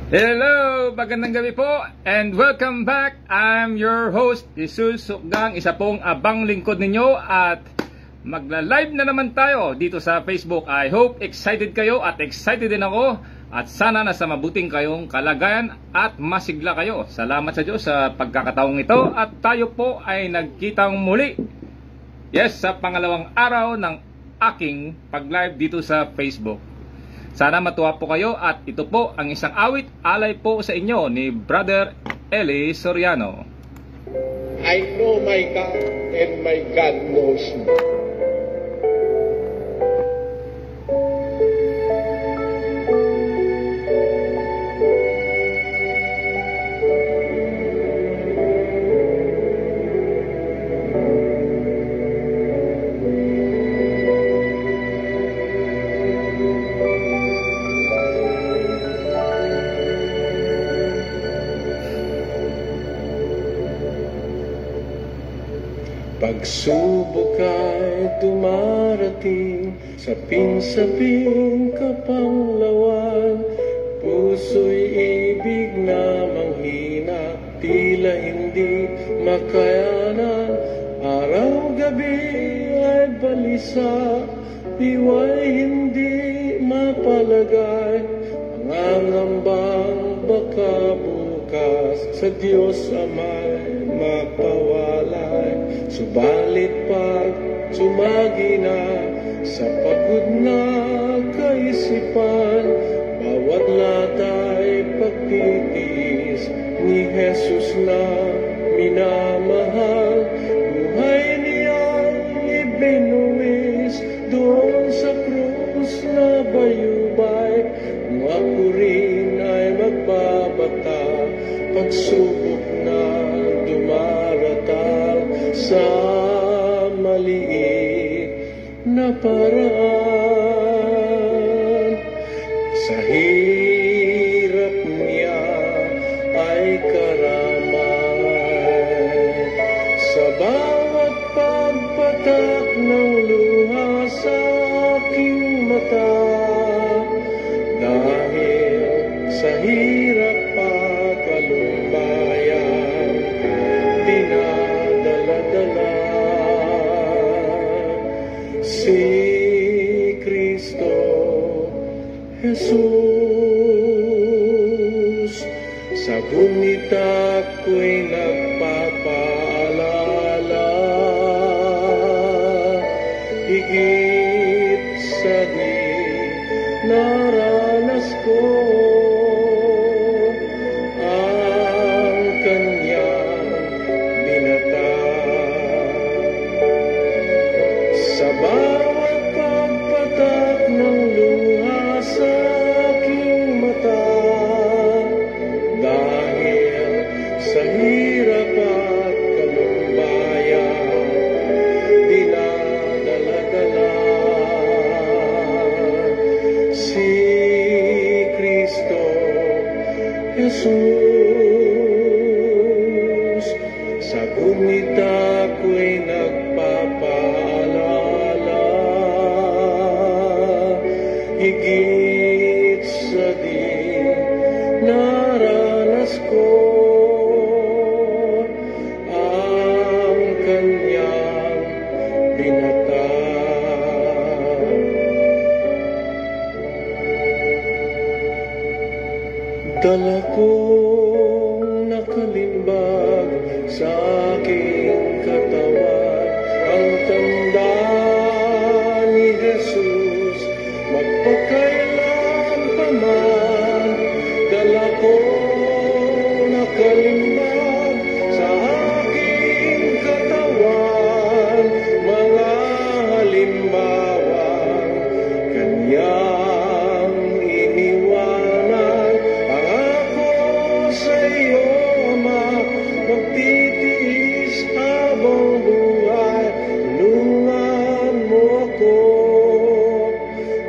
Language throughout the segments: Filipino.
Hello! Magandang gabi po and welcome back. I'm your host, Jesus Sukgang, isa pong abang lingkod ninyo at magla-live na naman tayo dito sa Facebook. I hope excited kayo at excited din ako at sana nasa mabuting kayong kalagayan at masigla kayo. Salamat sa Diyos sa pagkakataong ito at tayo po ay nagkitang muli. Yes, sa pangalawang araw ng aking pag-live dito sa Facebook. Sana matuwa po kayo at ito po ang isang awit alay po sa inyo ni Brother Eli Soriano. I know my God and my God knows me. Pagsubok ay dumarating, saping-saping kapanglawan, puso'y ibig na manghina, tila hindi makayanan. Araw-gabi ay balisa, diwa'y hindi mapalagay, nangangambang baka bukas sa Diyos Ama'y mapawalay. Subalit pag sumagi na sa pagod na kaisipan, bawat lata'y pagtitiis ni Jesus na minamahal. Buhay niyang ibinuwis doon sa krus na bayubay, kung ako rin ay magbabata pagsubok na dumaratal sa maliit na paraan. Sa hirap niya ay karamay, sa bawat pagpatak ng luha sa aking mata, dahil sa hirap at alumbaya dinadala-dala si Kristo Jesus. Sa gunit ako'y nagpapaalala, higit sa di naranas ko ang kanyang binata. Sa bawat pagpatak ng luha sa aking mata, dahil sa hirap at kalubayan, dinadala-dala si Kristo Jesus. Sa gunit ako'y nagpapaalala, higit sa di naranas ko ang kanyang binata. Dala kong nakalimbag sa aking katawan ang tanda ni Jesus, magpakailan pa man. Dala kong nakalimbag sa aking katawan mga halimbawang kanyang iniwanan. Pangako sa iyo, Ama, magtitiis habang buhay. Tulungan mo ako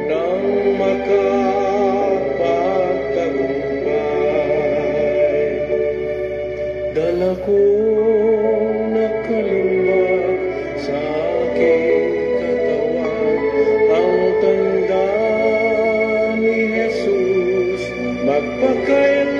nang makapagtagumpay. Dala kong nakalimbag sa aking katawan ang tanda ni Jesus, magpakailan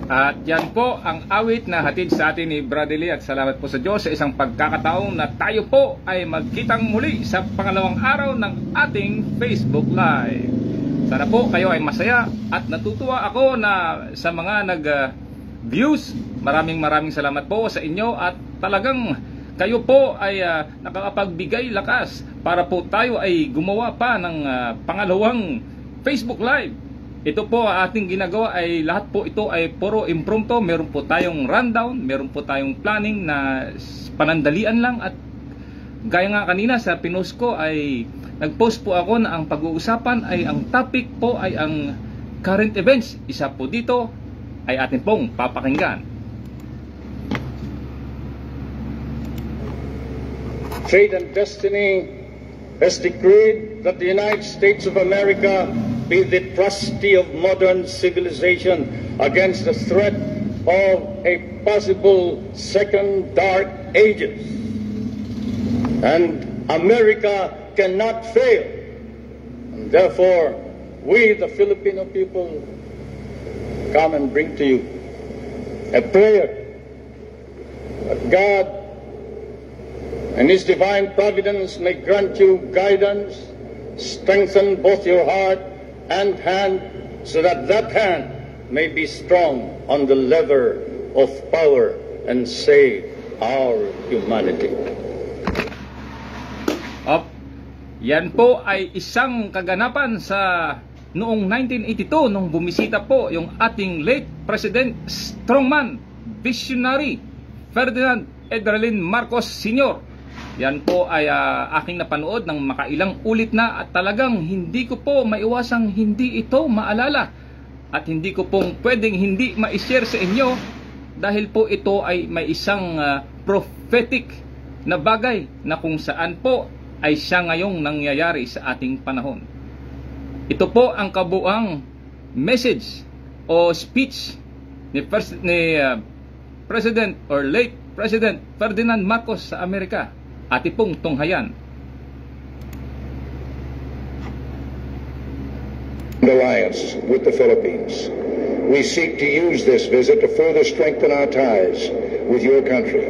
At yan po ang awit na hatid sa atin ni Bradley, at salamat po sa Diyos sa isang pagkakataon na tayo po ay magkitang muli sa pangalawang araw ng ating Facebook Live. Sana po kayo ay masaya at natutuwa ako na sa mga nag-views. Maraming salamat po sa inyo, at talagang kayo po ay nakakapagbigay lakas para po tayo ay gumawa pa ng pangalawang Facebook Live. Ito po ating ginagawa ay lahat po ito ay puro impromptu. Meron po tayong rundown, meron po tayong planning na panandalian lang, at gaya nga kanina sa pinost ko ay nagpost po ako na ang pag-uusapan ay ang topic po ay ang current events. Isa po dito ay atin pong papakinggan. Fate and destiny has decreed that the United States of America be the trustee of modern civilization against the threat of a possible second dark ages. And America cannot fail. And therefore, we, the Filipino people, come and bring to you a prayer that God and His divine providence may grant you guidance, strengthen both your heart and hand, so that that hand may be strong on the lever of power and save our humanity. Yan po ay isang kaganapan sa noong 1982 nung bumisita po yung ating late President, strongman, visionary, Ferdinand Edralin Marcos Sr. Yan po ay aking napanood ng makailang ulit na, at talagang hindi ko po maiwasang hindi ito maalala, at hindi ko pong pwedeng hindi ma-share sa inyo, dahil po ito ay may isang prophetic na bagay na kung saan po ay siya ngayong nangyayari sa ating panahon. Ito po ang kabuang message o speech ni President or late President Ferdinand Marcos sa Amerika. Ati pong tunghayan. Alliance with the Philippines. We seek to use this visit to further strengthen our ties with your country.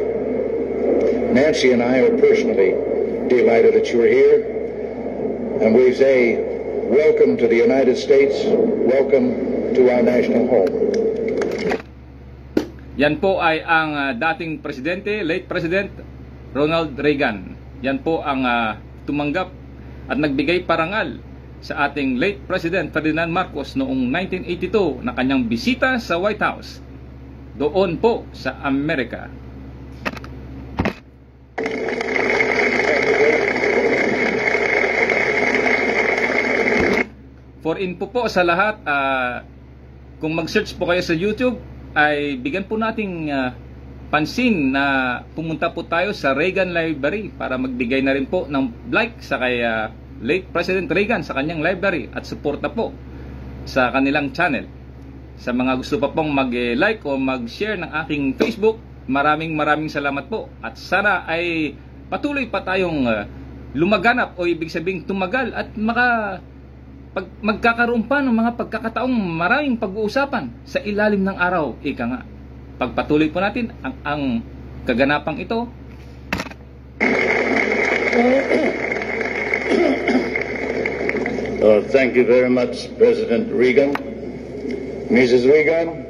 Nancy and I are personally delighted that you're here, and we say welcome to the United States, welcome to our national home. Yan po ay ang dating presidente, late President Ronald Reagan. Yan po ang tumanggap at nagbigay parangal sa ating late President Ferdinand Marcos noong 1982 na kanyang bisita sa White House doon po sa Amerika. For info po sa lahat, kung mag-search po kayo sa YouTube, ay bigyan po nating pansin na pumunta po tayo sa Reagan Library para magbigay na rin po ng like sa kay late President Reagan sa kanyang library, at suporta po sa kanilang channel. Sa mga gusto pa pong mag-like o mag-share ng aking Facebook, maraming salamat po, at sana ay patuloy pa tayong lumaganap, o ibig sabing tumagal, at magkakaroon pa ng mga pagkakataong maraming pag-uusapan sa ilalim ng araw, ika nga. Pagpatuloy po natin ang kaganapang ito. Thank you very much, President Reagan. Mrs. Reagan,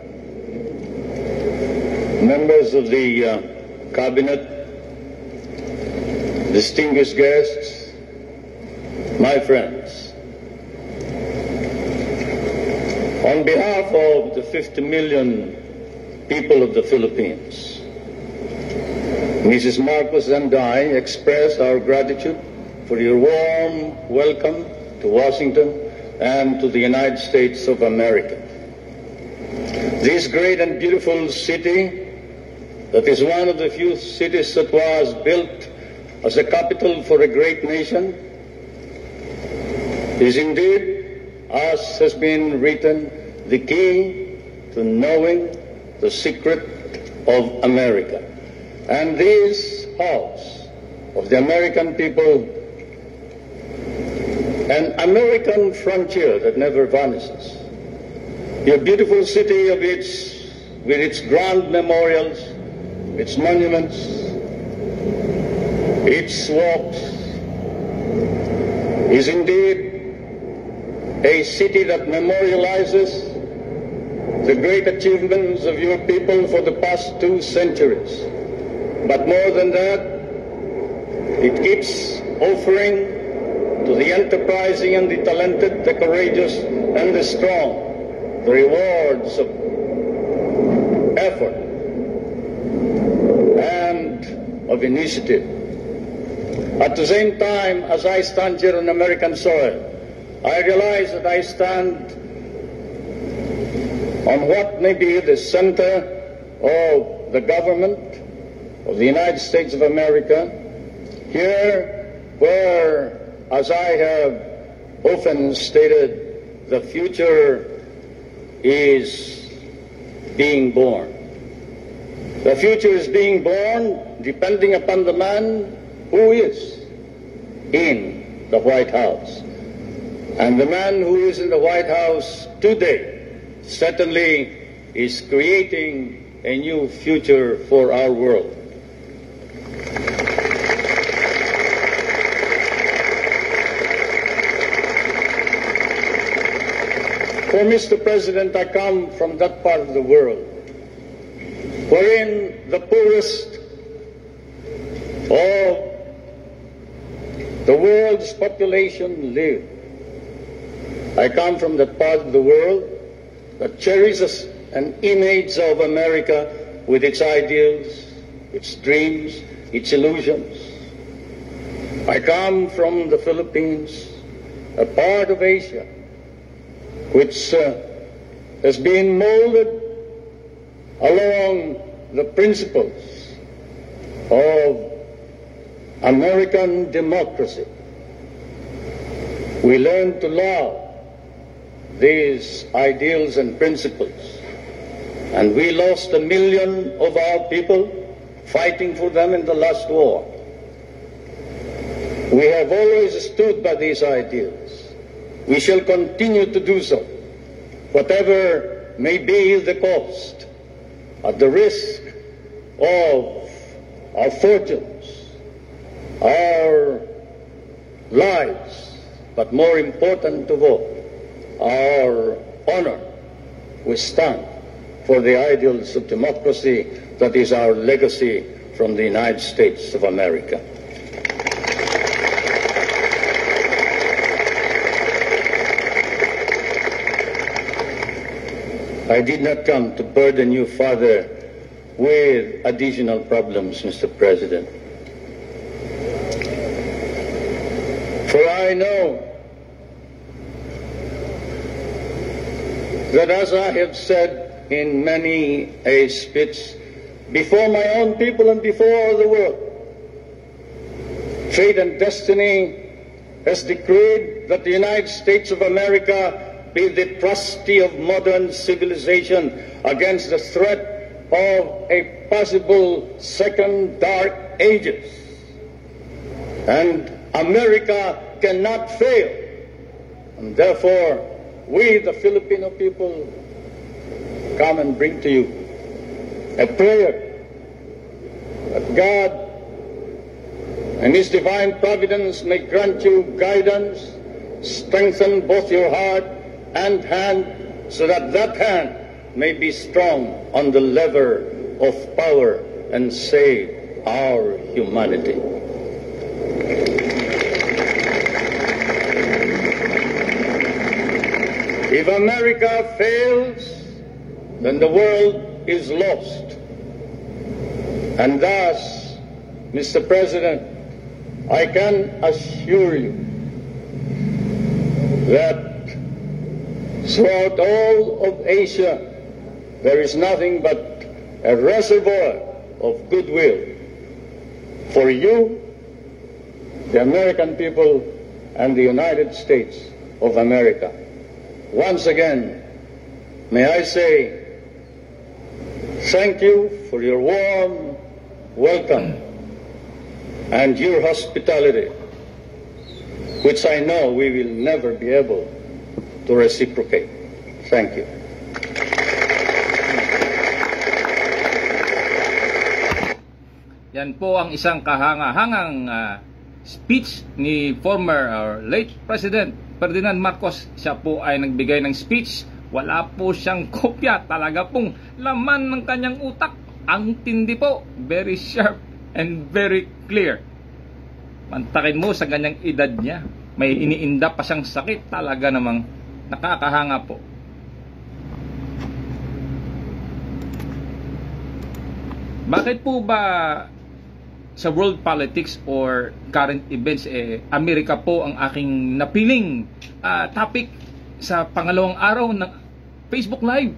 members of the Cabinet, distinguished guests, my friends. On behalf of the 50 million people of the Philippines, Mrs. Marcos and I express our gratitude for your warm welcome to Washington and to the United States of America. This great and beautiful city, that is one of the few cities that was built as a capital for a great nation, is indeed, as has been written, the key to knowing the secret of America. And this house of the American people, an American frontier that never vanishes, your beautiful city of its with its grand memorials, its monuments, its walks, is indeed a city that memorializes the great achievements of your people for the past 2 centuries. But more than that, it keeps offering to the enterprising and the talented, the courageous and the strong, the rewards of effort and of initiative. At the same time, as I stand here on American soil, I realize that I stand on what may be the center of the government of the United States of America, here where, as I have often stated, the future is being born. The future is being born depending upon the man who is in the White House. And the man who is in the White House today certainly is creating a new future for our world. For Mr. President, I come from that part of the world wherein the poorest of the world's population live. I come from that part of the world that cherishes an image of America with its ideals, its dreams, its illusions. I come from the Philippines, a part of Asia, which has been molded along the principles of American democracy. We learn to love these ideals and principles, and we lost 1 million of our people fighting for them in the last war. We have always stood by these ideals. We shall continue to do so, whatever may be the cost, at the risk of our fortunes, our lives, but more important of all, our honor. We stand for the ideals of democracy that is our legacy from the United States of America. I did not come to burden you further with additional problems, Mr. President. For I know that, as I have said in many a speech before my own people and before the world, fate and destiny has decreed that the United States of America be the trustee of modern civilization against the threat of a possible second dark ages. And America cannot fail. And therefore, we, the Filipino people, come and bring to you a prayer that God and His divine providence may grant you guidance, strengthen both your heart and hand, so that that hand may be strong on the lever of power and save our humanity. If America fails, then the world is lost. And thus, Mr. President, I can assure you that throughout all of Asia, there is nothing but a reservoir of goodwill for you, the American people, and the United States of America. Once again, may I say thank you for your warm welcome and your hospitality, which I know we will never be able to reciprocate. Thank you. yan po ang isang kahanga-hangang speech ni former or late President Ferdinand Marcos. Siya po ay nagbigay ng speech. Wala po siyang kopya. Talaga pong laman ng kanyang utak. Ang tindi po. Very sharp and very clear. Mantakin mo sa ganyang edad niya. May iniinda pa siyang sakit. Talaga namang nakakahanga po. Bakit po ba sa world politics or current events, Amerika po ang aking napiling topic sa pangalawang araw ng Facebook Live?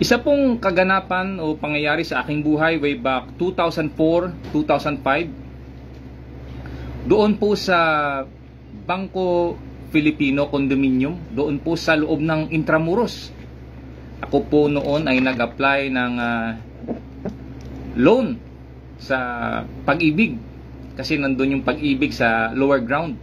Isa pong kaganapan o pangyayari sa aking buhay way back 2004, 2005. Doon po sa Bangko Filipino Condominium, doon po sa loob ng Intramuros. Ako po noon ay nag-apply ng loan sa Pag-ibig kasi nandun yung Pag-ibig sa lower ground.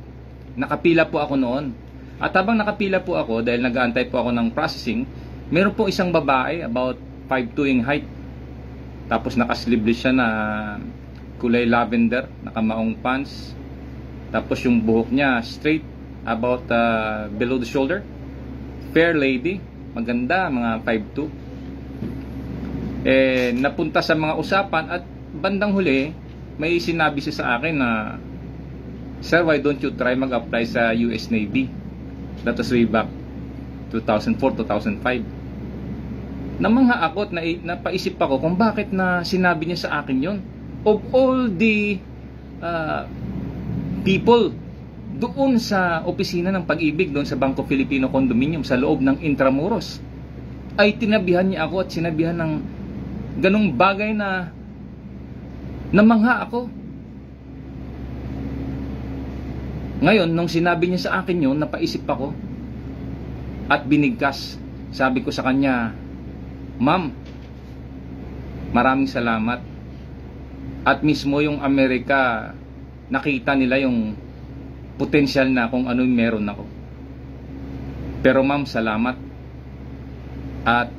Nakapila po ako noon. At habang nakapila po ako, dahil nag-aantay po ako ng processing, meron po isang babae about 5'2" in height. Tapos nakasleeveless siya na kulay lavender, nakamaong pants. Tapos yung buhok niya straight about below the shoulder. Fair lady, maganda, mga 5'2". Napunta sa mga usapan at bandang huli may sinabi siya sa akin na, "Sir, why don't you try mag-apply sa US Navy?" That was way back 2004, 2005. Namangha ako at napaisip ako kung bakit na sinabi niya sa akin yon. Of all the people doon sa opisina ng Pag-ibig, doon sa Bangko Filipino Condominium sa loob ng Intramuros, ay tinabihan niya ako at sinabihan ng ganong bagay na namangha ako. Ngayon, nung sinabi niya sa akin yun, napaisip ako at binigkas. Sabi ko sa kanya, "Ma'am, maraming salamat." At mismo yung Amerika, nakita nila yung potensyal na kung ano yung meron ako. Pero ma'am, salamat. At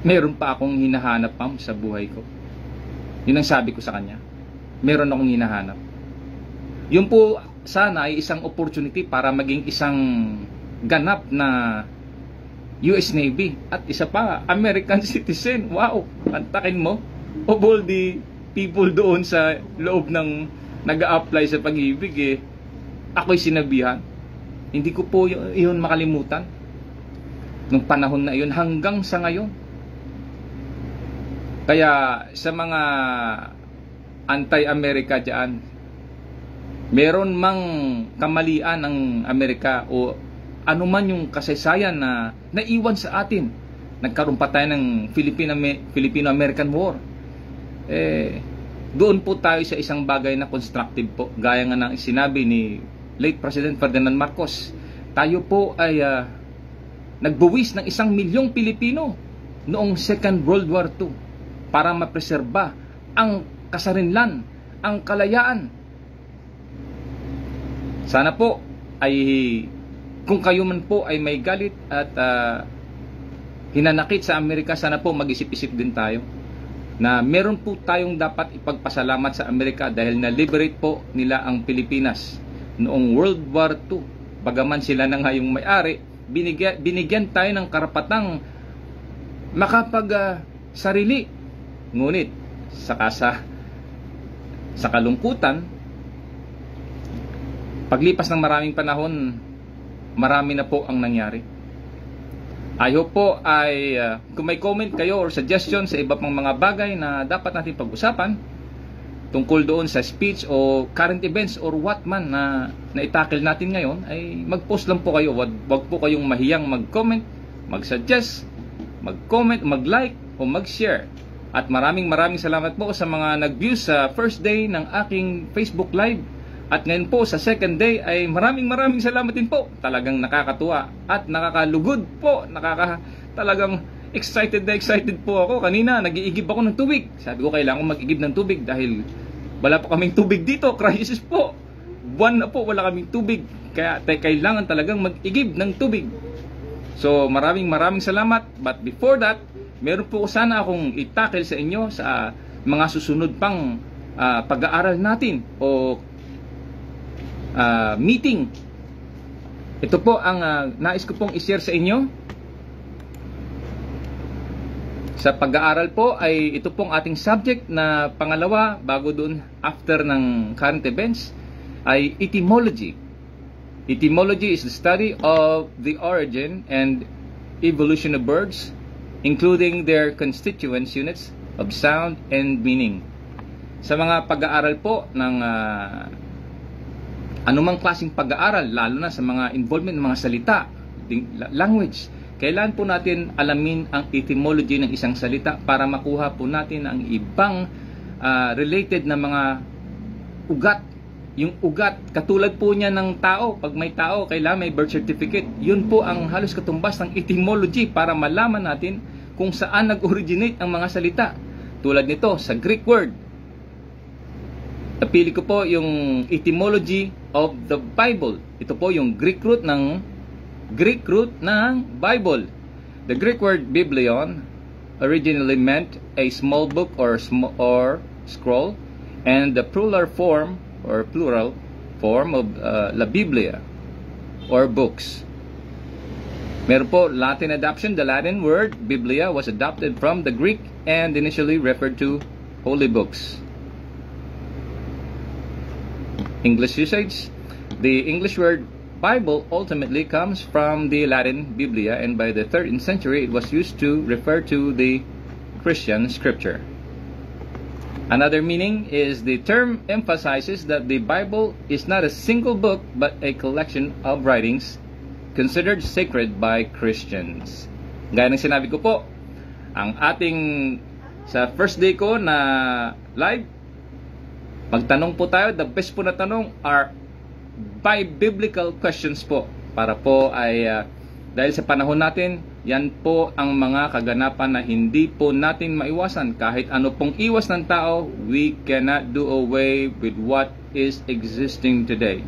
meron pa akong hinahanap, ma'am, sa buhay ko. Yun ang sabi ko sa kanya. Meron akong hinahanap. Yun po sana ay isang opportunity para maging isang ganap na US Navy. At isa pa, American citizen. Wow, pantakin mo. Of all the people doon sa loob ng nag-a-apply sa Pag-ibig, ako'y sinabihan. Hindi ko po yun makalimutan. Nung panahon na yun hanggang sa ngayon. Kaya sa mga anti-America dyan, meron mang kamalian ng Amerika o anuman yung kasaysayan na naiwan sa atin. Nagkaroon pa tayo ng Filipino-American War. Doon po tayo sa isang bagay na constructive po. Gaya nga ng sinabi ni late President Ferdinand Marcos, tayo po ay nagbuwis ng 1 milyong Pilipino noong Second World War II para mapreserba ang kasarinlan, ang kalayaan. Sana po ay kung kayo man po ay may galit at hinanakit sa Amerika, sana po mag-isip-isip din tayo na meron po tayong dapat ipagpasalamat sa Amerika dahil na-liberate po nila ang Pilipinas noong World War II. Bagaman sila na nga yung may-ari, binigyan tayo ng karapatang makapag-sarili. Ngunit sa kalungkutan, paglipas ng maraming panahon, marami na po ang nangyari. I hope po ay kung may comment kayo or suggestion sa iba pang mga bagay na dapat natin pag-usapan tungkol doon sa speech o current events or what man na itakil natin ngayon, ay mag-post lang po kayo. Wag po kayong mahiyang mag-comment, mag-suggest, mag-comment, mag-like o mag-share. At maraming salamat po sa mga nag-view sa first day ng aking Facebook Live. At ngayon po sa second day ay maraming salamat din po. Talagang nakakatuwa at nakakalugod po. Talagang excited po ako. Kanina nag-iigib ako ng tubig. Sabi ko kailangan mag-igib ng tubig dahil wala pa kaming tubig dito. Crisis po. Buwan na po wala kaming tubig. Kaya kailangan talagang mag-igib ng tubig. So maraming salamat. But before that, meron po sana akong itakil sa inyo sa mga susunod pang pag-aaral natin o meeting. Ito po ang nais ko pong i-share sa inyo. Sa pag-aaral po ay ito pong ating subject na pangalawa bago doon after ng current events ay etymology. Etymology is the study of the origin and evolution of words, including their constituent units of sound and meaning. Sa mga pag-aaral po ng anumang klaseng pag-aaral, lalo na sa mga involvement ng mga salita, language, kailan po natin alamin ang etymology ng isang salita para makuha po natin ang ibang related na mga ugat. Yung ugat, katulad po niya ng tao. Pag may tao, kailangan may birth certificate. Yun po ang halos katumbas ng etymology para malaman natin kung saan nag-originate ang mga salita. Tulad nito, sa Greek word. Napili ko po yung etymology of the Bible. Ito po yung Greek root ng Bible. The Greek word biblion originally meant a small book or scroll, and the plural form of la Biblia or books. Meron po Latin adoption. The Latin word Biblia was adopted from the Greek and initially referred to holy books. English usage. The English word Bible ultimately comes from the Latin Biblia, and by the 13th century it was used to refer to the Christian scripture. Another meaning is the term emphasizes that the Bible is not a single book but a collection of writings considered sacred by Christians. Gaya ng sinabi ko po, ang ating sa first day ko na live, magtanong po tayo. The best po na tanong are by biblical questions po, para po ay dahil sa panahon natin, yan po ang mga kaganapan na hindi po natin maiwasan. Kahit ano pong iwas ng tao, we cannot do away with what is existing today.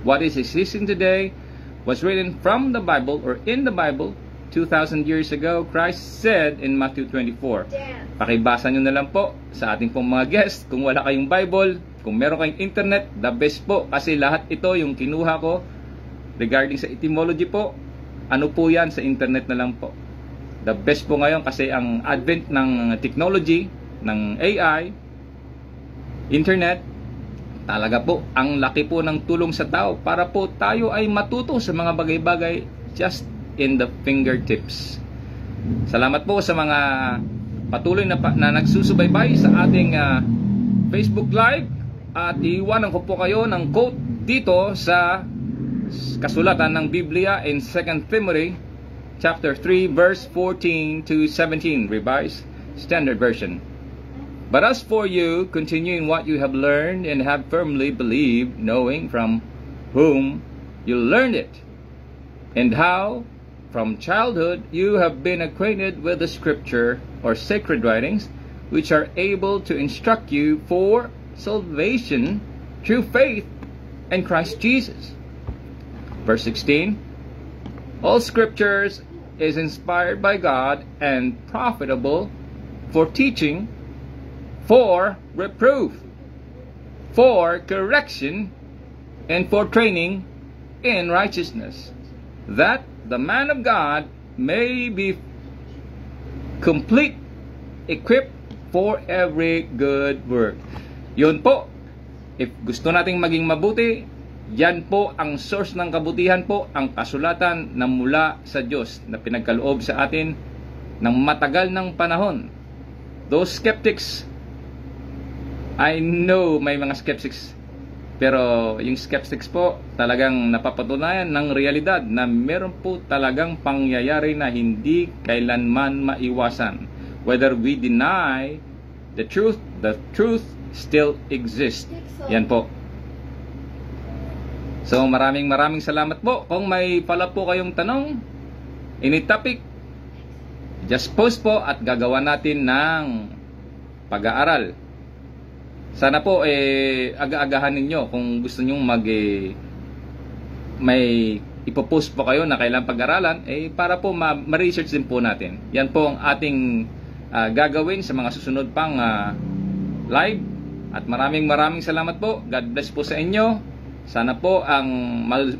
What is existing today was written from the Bible or in the Bible 2,000 years ago. Christ said in Matthew 24. Pakibasa nyo na lang po sa ating pong mga guests. Kung wala kayong Bible, kung meron kayong internet, the best po. Kasi lahat ito yung kinuha ko regarding sa etymology po. Ano po yan, sa internet na lang po. The best po ngayon kasi ang advent ng technology, ng AI, internet, talaga po, ang laki po ng tulong sa tao para po tayo ay matuto sa mga bagay-bagay just in the fingertips. Salamat po sa mga patuloy na nagsusubaybay sa ating Facebook Live. At iiwanan ko po kayo ng quote dito sa kasulatan ng Biblia in 2 Timothy chapter 3 verse 14 to 17, Revised Standard Version. But as for you, continue in what you have learned and have firmly believed, knowing from whom you learned it, and how from childhood you have been acquainted with the Scripture or sacred writings, which are able to instruct you for salvation through faith in Christ Jesus. Verse 16, all scriptures is inspired by God and profitable for teaching, for reproof, for correction, and for training in righteousness, that the man of God may be complete, equipped for every good work. Yun po, if gusto nating maging mabuti, yan po ang source ng kabutihan po, ang kasulatan na mula sa Diyos na pinagkaloob sa atin ng matagal ng panahon. Those skeptics, I know may mga skeptics, pero yung skeptics po talagang napapatunayan ng realidad na meron po talagang pangyayari na hindi kailanman maiwasan. Whether we deny the truth still exists. Yan po. So maraming salamat po. Kung may pala po kayong tanong, any topic, just post po at gagawa natin ng pag-aaral. Sana po aga-agahan ninyo kung gusto nyong may ipopost po kayo na kailangang pag-aralan, para po ma-research din po natin. Yan po ang ating gagawin sa mga susunod pang live. At maraming salamat po. God bless po sa inyo. Sana po ang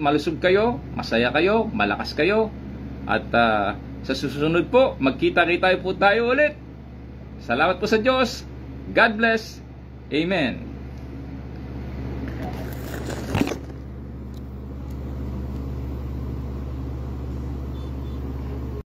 malusog kayo, masaya kayo, malakas kayo. At sa susunod po, magkita-kita po tayo ulit. Salamat po sa Diyos. God bless. Amen.